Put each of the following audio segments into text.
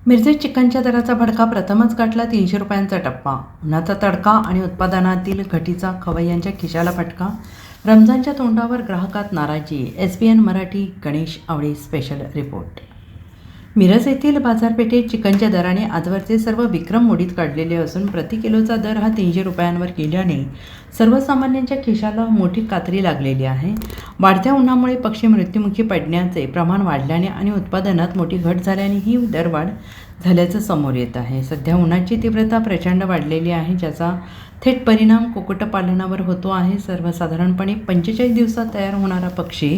मिरजेत चिकनच्या दराचा भडका प्रथमच गाठला 300 रुपयांचा टप्पा. उन्हाचा तडका आणि उत्पादनातील घटीचा खवय्यांच्या खिशाला फटका. रमजानच्या तोंडावर ग्राहकात नाराजी. SBN मराठी गणेश आवळे स्पेशल रिपोर्ट. मिरज येथील बाजारपेठेत चिकनच्या दराने आजवरचे सर्व विक्रम मोडीत काढलेले असून प्रति किलोचा दर हा 300 रुपयांवर गेल्याने सर्वसामान्यांच्या खिशाला मोठी कात्री लागलेली आहे. वाढत्या उन्हामुळे पक्षी मृत्युमुखी पडण्याचे प्रमाण वाढल्याने आणि उत्पादनात मोठी घट झाल्याने ही दरवाढ झाल्याचं समोर येत आहे. सध्या उन्हाची तीव्रता प्रचंड वाढलेली आहे, ज्याचा थेट परिणाम कुक्कुटपालनावर होतो आहे. सर्वसाधारणपणे 45 दिवसात तयार होणारा पक्षी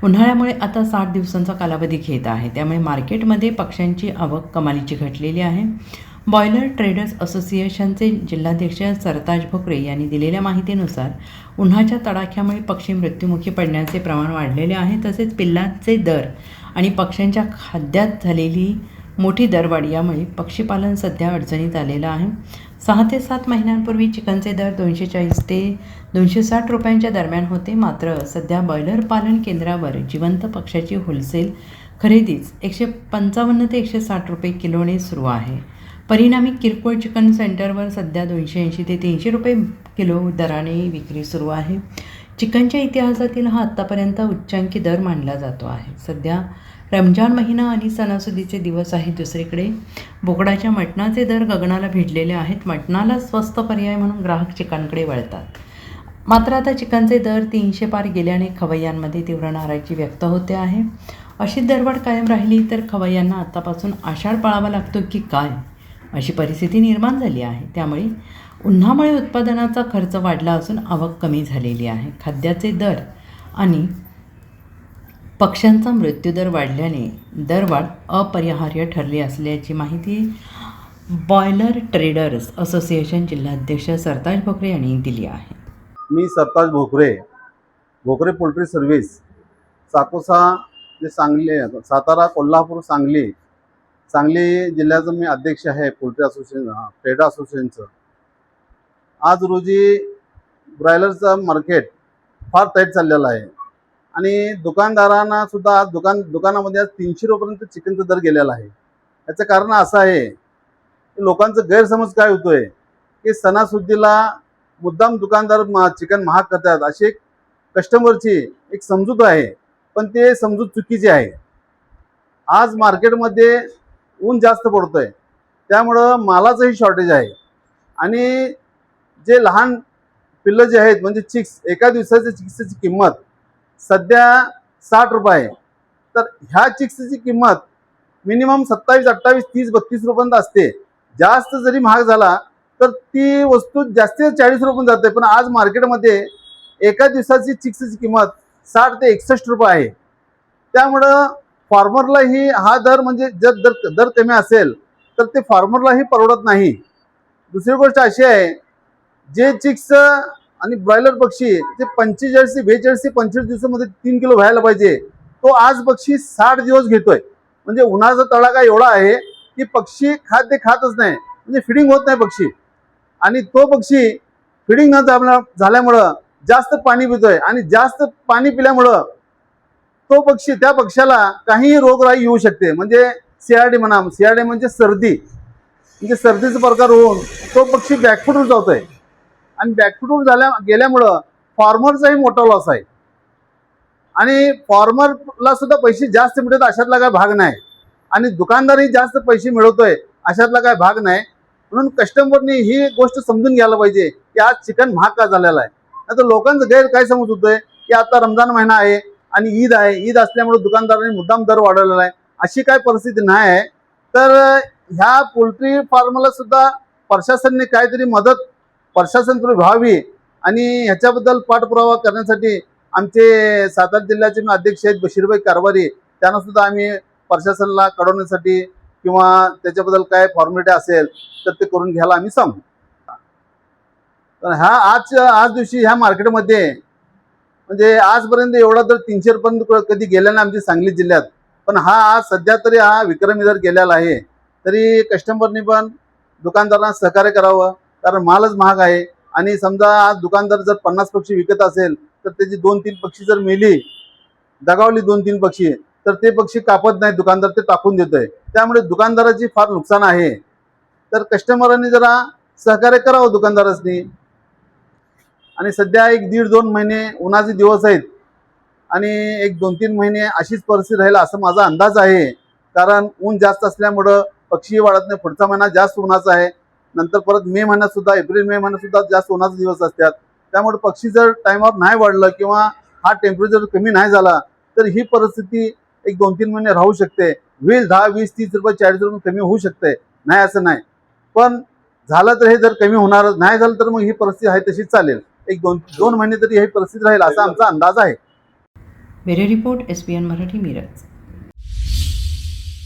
उन्हाळ्यामुळे आता 60 दिवसांचा कालावधी घेत आहे. त्यामुळे मार्केटमध्ये पक्ष्यांची आवक कमालीची घटलेली आहे. बॉयलर ट्रेडर्स असोसिएशनचे जिल्हाध्यक्ष सरताज भोकरे यांनी दिलेल्या माहितीनुसार उन्हाच्या तडाख्यामुळे पक्षी मृत्युमुखी पडण्याचे प्रमाण वाढलेले आहे. तसेच पिल्लांचे दर आणि पक्ष्यांच्या खाद्यात झालेली मोठी दरवाढ यामुळे पक्षीपालन सध्या अडचणीत आलेलं आहे. 6 ते 7 महिन्यांपूर्वी चिकनचे दर 240 ते 260 रुपयांच्या दरम्यान होते. मात्र सध्या बॉयलर पालन केंद्रावर जिवंत पक्ष्याची होलसेल खरेदीच 155 ते 160 रुपये किलोने सुरू आहे. परिणामी किरकोळ चिकन सेंटरवर सध्या 280 ते 300 रुपये किलो दराने विक्री सुरू आहे. चिकनच्या इतिहासातील हा आत्तापर्यंत उच्चांकी दर मानला जातो आहे. सध्या रमजान महिना आणि सणासुदीचे दिवस आहेत. दुसरीकडे बोकडाच्या मटणाचे दर गगनाला भिडलेले आहेत. मटणाला स्वस्त पर्याय म्हणून ग्राहक चिकनकडे वळतात. मात्र आता चिकनचे दर 300 पार गेल्याने खवय्यांमध्ये तीव्र नाराजी व्यक्त होते आहे. अशी दरवाढ कायम राहिली तर खवय्यांना आतापासून आषाढ पाळावा लागतो की काय, अशी परिस्थिती निर्माण झाली आहे. त्यामुळे उन्हामुळे उत्पादनाचा खर्च वाढला असून आवक कमी झालेली आहे. खाद्याचे दर आणि पक्ष्यांचा मृत्यूदर वाढल्याने दरवाढ अपरिहार्य ठरली असल्याची माहिती बॉयलर ट्रेडर्स असोसिएशन जिल्हाध्यक्ष सरताज भोकरे यांनी दिली आहे. मी सरताज भोकरे, भोकरे पोल्ट्री सर्व्हिस, साकोसा जे सांगली, सातारा, कोल्हापूर, सांगली जिल्ह्याचा मी अध्यक्ष आहे पोल्ट्री असोसिएशन, ट्रेडर असोसिएशनचं. आज रोजी ब्रॉयलरचं मार्केट फार टाईट चाललेलं आहे आणि दुकानदारांना सुद्धा आज दुकानामध्ये आज 300 रुपयांपर्यंत चिकनचा दर गेलेला आहे. याचं कारण असं आहे की लोकांचं गैरसमज काय होतोय की सणासुदीला मुद्दाम दुकानदार चिकन महाग करतात अशी एक कस्टमरची एक समजूत आहे, पण ते समजूत चुकीची आहे. आज मार्केटमध्ये ऊन जास्त पडतोय, त्यामुळं मालाचंही शॉर्टेज आहे आणि जे लहान पिल्लं जे आहेत म्हणजे चिक्स, एका दिवसाच्या चिक्सची किंमत सध्या 60 रुपये आहे. तर ह्या चिक्सची किंमत मिनिमम 27, 28, 30, 32 रुपयांपर्यंत असते. जास्त जरी महाग झाला तर ती वस्तू जास्तीत 40 रुपये जाते. पण आज मार्केटमध्ये एका दिवसाची चिक्सची किंमत 60 ते 61 रुपये आहे. त्यामुळं फार्मरलाही हा दर म्हणजे जर दर कमी असेल तर ते फार्मरलाही परवडत नाही. दुसरी गोष्ट अशी आहे, जे चिक्स आणि ब्रॉयलर पक्षी ते 45 ते 42 ते 25 दिवसामध्ये 3 किलो व्हायला पाहिजे, तो आज पक्षी 60 दिवस घेतोय. म्हणजे उन्हाचा तडाखा एवढा आहे की पक्षी खाद्य खातच नाही, म्हणजे फिडिंग होत नाही पक्षी. आणि तो पक्षी फिडिंग न झाल्यामुळं जास्त पाणी पितोय आणि जास्त पाणी पिल्यामुळं तो पक्षी, त्या पक्षाला काहीही रोगराई येऊ शकते. म्हणजे CRD म्हणा, CRD म्हणजे सर्दी, म्हणजे सर्दीचा प्रकार होऊन तो पक्षी बॅकफुटवर जातोय आणि बॅकफुटवर गेल्यामुळं फार्मरचाही मोठा लॉस आहे आणि फॉर्मरला सुद्धा पैसे जास्त मिळत अशातला काय भाग नाही आणि दुकानदारही जास्त पैसे मिळवतोय अशातला काय भाग नाही. म्हणून कस्टमरनी ही गोष्ट समजून घ्यायला पाहिजे की आज चिकन महाग का झालेला आहे. आता लोकांचं गैर काय समज होतोय की आता रमजान महिना आहे आणि ईद आहे, ईद असल्यामुळे दुकानदारांनी मुद्दाम दर वाढवलेला आहे. अशी काय परिस्थिती नाही आहे. तर ह्या पोल्ट्री फार्मला सुद्धा प्रशासनाने काहीतरी मदत प्रशासनाकडून व्हावी आणि ह्याच्याबद्दल पाठपुरावा करण्यासाठी आमचे सातारा जिल्ह्याचे अध्यक्ष आहेत बशीरभाई कारभारी, त्यांना सुद्धा आम्ही प्रशासनाला कळवण्यासाठी किंवा त्याच्याबद्दल काय फॉर्मॅलिटी असेल तर ते करून घ्यायला आम्ही सांगू. तर आज दिवशी ह्या मार्केटमध्ये म्हणजे आजपर्यंत एवढा दर 300 रुपयांपर्यंत कधी गेला नाही आमच्या सांगली जिल्ह्यात. पण आज सध्या तरी हा विक्रमी दर गेलेला आहे. तरी कस्टमरनी पण दुकानदारांना सहकार्य करावं, कारण मालच महाग आहे. आणि समजा आज दुकानदार जर 50 पक्षी विकत असेल तर त्याची 2-3 पक्षी जर मेली, दगावली 2-3 पक्षी, तर ते पक्षी कापत नाही दुकानदार, ते टाकून देतोय. त्यामुळे दुकानदाराची फार नुकसान आहे. तर कस्टमरांनी जरा सहकार्य करावं दुकानदारांनी. आणि सध्या 1-1.5-2 महिने उन्हाचे दिवस आहेत आणि 1-2-3 महिने अशीच परिस्थिती राहील असं माझा अंदाज आहे. कारण ऊन जास्त असल्यामुळं पक्षी वाढत नाही. पुढचा महिना जास्त उन्हाचा आहे. नंतर परत मे महिन्यात सुद्धा, एप्रिल मे महिन्यात सुद्धा जास्त उन्हाचे दिवस असतात. त्यामुळे पक्षी जर टाइमवर नाही वाढलं किंवा हा टेम्परेचर कमी नाही झाला तर ही परिस्थिती 1-2-3 महिने राहू शकते. होईल 10, 20, 30 रुपये, 40 रुपये कमी होऊ शकते, नाही असं नाही. पण झालं तर हे जर कमी होणार नाही झालं तर मग ही परिस्थिती आहे तशीच चालेल. 1-2 महिने तरी ही परिस्थिती राहील असा आमचा अंदाज आहे. Bureau report SBN Marathi, Miraj.